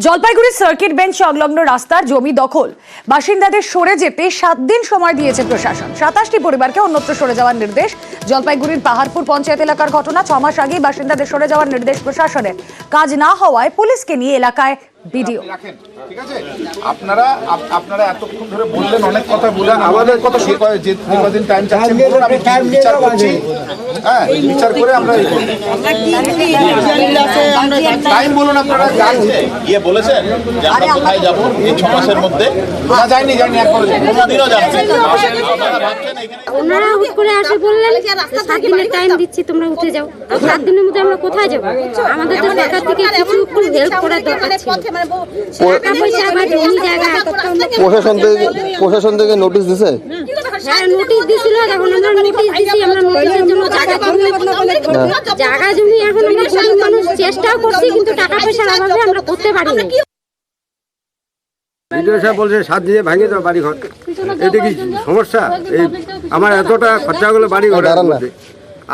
Jalpaiguri circuit bench সংলগ্ন রাস্তার জমি দখল বাসিন্দাদের সরে যেতে 7 দিন সময় দিয়েছে প্রশাসন। 27টি পরিবারকে অন্যত্র সরে যাওয়ার নির্দেশ। জলপাইগুড়ির পাহাড়পুর পঞ্চায়েত এলাকার ঘটনা। 6 মাস আগেই বাসিন্দাদের সরে যাওয়ার নির্দেশ প্রশাসনের। কাজ না হওয়ায় পুলিশকে নিয়ে এলাকায় ভিডিও। ঠিক আছে, আপনারা এতক্ষণ ধরে বললেন, অনেক কথা বললেন, আমাদের কথা যে কদিন টাইম চাচ্ছেন বলুন, আমি বিচার করছি। হ্যাঁ, বিচার করে আমরা টাইম বলুন। আপনারা গিয়ে বলেছেন যে আমরা কোথায় যাবো এই 6 মাসের মধ্যে? না, যাইনি একবার কোনদিনও যাচ্ছে ওনারা হুট করে আসে বললেন 7 দিনের টাইম দিচ্ছি, তোমরা উঠে যাও। 7 দিনের মধ্যে আমরা কোথায় যাবো? আমাদের তো সরকার থেকে কিছু হেল্প করার দরকার ছিল। টাকা পয়সা বা জমি জায়গা প্রশাসন থেকে নোটিশ দিছে? হ্যাঁ, নোটিশ দিছিল। এখন আমরা নোটিশ দিছি, আমরা নোটিশের জন্য জায়গা জমি এখন আমরা গরিব মানুষ চেষ্টাও করছি, কিন্তু টাকা পয়সার অভাবে আমরা করতে পারি না। ভিডিও সাহেব বলছে 7 দিনে ভাঙিয়ে দেওয়া বাড়ি ঘর। এটা কি সমস্যা? এই আমার এতটা খরচাগুলো বাড়ি ঘর,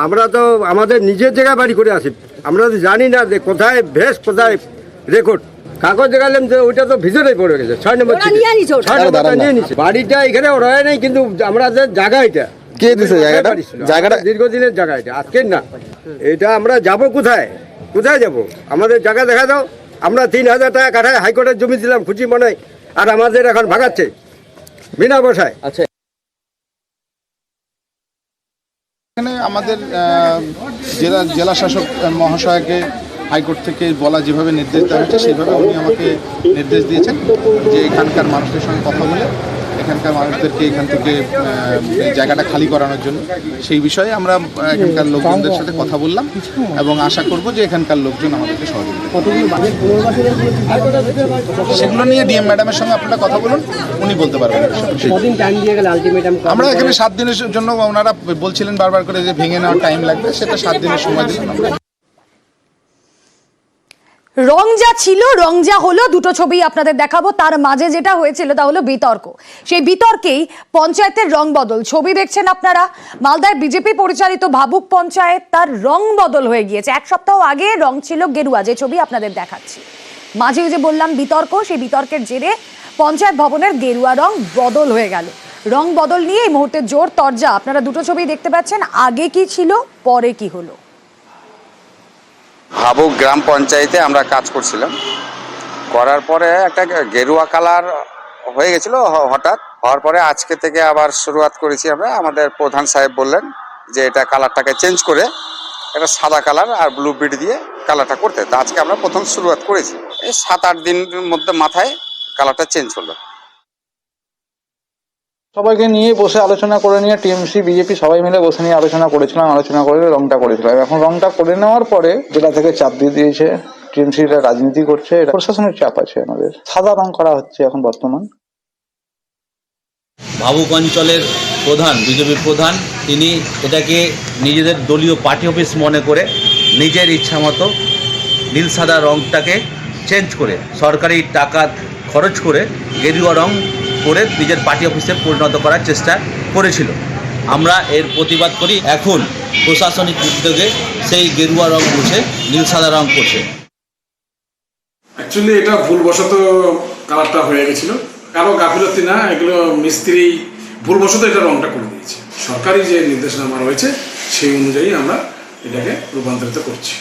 আমরা তো আমাদের নিজের জায়গায় বাড়ি করে আসি। আমরা তো জানি না যে কোথায় ভেস কোথায় রেকর্ড। কাগজ দেখালাম যে ওইটা তো ভিতরেই পড়ে গেছে। 6 নম্বর নিয়ে নিচ্ছে বাড়িটা এখানে রয়ে নাই, কিন্তু আমরা যে জায়গা এটা কে দিছে? জায়গাটা দীর্ঘদিনের জায়গা, এটা আজকের না। এটা আমরা যাব কোথায়? কোথায় যাব? আমাদের জায়গা দেখা দাও। আমরা 3000 টাকা কাঠায় হাইকোর্টের জমি দিলাম খুশি মনে, আর আমাদের এখন ভাগাচ্ছে বিনা পয়সায়। আচ্ছা, এখানে আমাদের জেলা শাসক মহাশয়কে হাইকোর্ট থেকে বলা যেভাবে নির্দেশ দেওয়া হয়েছে সেইভাবে উনি আমাকে নির্দেশ দিয়েছেন যে এখানকার মানুষদের সঙ্গে কথা বলে এখানকার মানুষদেরকে এখান থেকে জায়গাটা খালি করানোর জন্য। সেই বিষয়ে আমরা এখানকার লোকজনদের সাথে কথা বললাম এবং আশা করব যে এখানকার লোকজন আমাদেরকে সহযোগিতা করবে। সেগুলো নিয়ে ডিএম ম্যাডামের সঙ্গে আপনারা কথা বলুন, উনি বলতে পারবেন। আমরা এখানে 7 দিনের জন্য, ওনারা বলছিলেন বারবার করে যে ভেঙে নেওয়ার টাইম লাগবে, সেটা 7 দিনের সময় দিলাম আমরা। রং যা ছিল রং যা হলো, দুটো ছবি আপনাদের দেখাবো। তার মাঝে যেটা হয়েছিল তা হলো বিতর্ক। সেই বিতর্কেই পঞ্চায়েতের রং বদল। ছবি দেখছেন আপনারা। মালদায় বিজেপি পরিচালিত ভাবুক পঞ্চায়েত, তার রং বদল হয়ে গিয়েছে। 1 সপ্তাহ আগে রং ছিল গেরুয়া, যে ছবি আপনাদের দেখাচ্ছি। মাঝে যে বললাম বিতর্ক, সেই বিতর্কের জেরে পঞ্চায়েত ভবনের গেরুয়া রং বদল হয়ে গেল। রং বদল নিয়ে এই মুহূর্তে জোর তরজা। আপনারা দুটো ছবি দেখতে পাচ্ছেন, আগে কি ছিল, পরে কি হলো। ভাবুক গ্রাম পঞ্চায়েতে আমরা কাজ করছিলাম, করার পরে একটা গেরুয়া কালার হয়ে গেছিল হঠাৎ। হওয়ার পরে আজকে থেকে আবার শুরুয়াত করেছি আমরা। আমাদের প্রধান সাহেব বললেন যে এটা কালারটাকে চেঞ্জ করে এটা সাদা কালার আর ব্লু বিট দিয়ে কালারটা করতে। তা আজকে আমরা প্রথম শুরুয়াত করেছি। এই 7-8 দিনের মধ্যে মাথায় কালারটা চেঞ্জ হলো। সবাইকে নিয়ে বসে আলোচনা করে নিয়ে টিএমসি বিজেপি সবাই মিলে বসে নিয়ে আলোচনা করেছিলাম। আলোচনা করে রংটা করেছিলাম। এখন রংটা করে নেওয়ার পরে জেলা থেকে চাপ দিয়ে দিয়েছে, টিএমসি রাজনীতি করছে, এটা প্রশাসনের চাপ আছে। আমাদের সাদা রং করা হচ্ছে এখন বর্তমান। ভাবুক অঞ্চলের প্রধান, বিজেপি প্রধান, তিনি এটাকে নিজেদের দলীয় পার্টি অফিস মনে করে নিজের ইচ্ছা মতো নীল সাদা রংটাকে চেঞ্জ করে সরকারি টাকা খরচ করে গেরুয়া রং করে নিজের পার্টি অফিসে পরিণত করার চেষ্টা করেছিল। আমরা এর প্রতিবাদ করি। এখন প্রশাসনিক উদ্যোগে সেই গেরুয়া রং মুছে নীল সাদা রং করছে। অ্যাকচুয়ালি এটা ভুলবশত কালারটা হয়ে গেছিল, কারো গাফিলতি না, এগুলো মিস্ত্রি ভুলবশত এটা রংটা করে দিয়েছে। সরকারি যে নির্দেশনামা রয়েছে সেই অনুযায়ী আমরা এটাকে রূপান্তরিত করছি।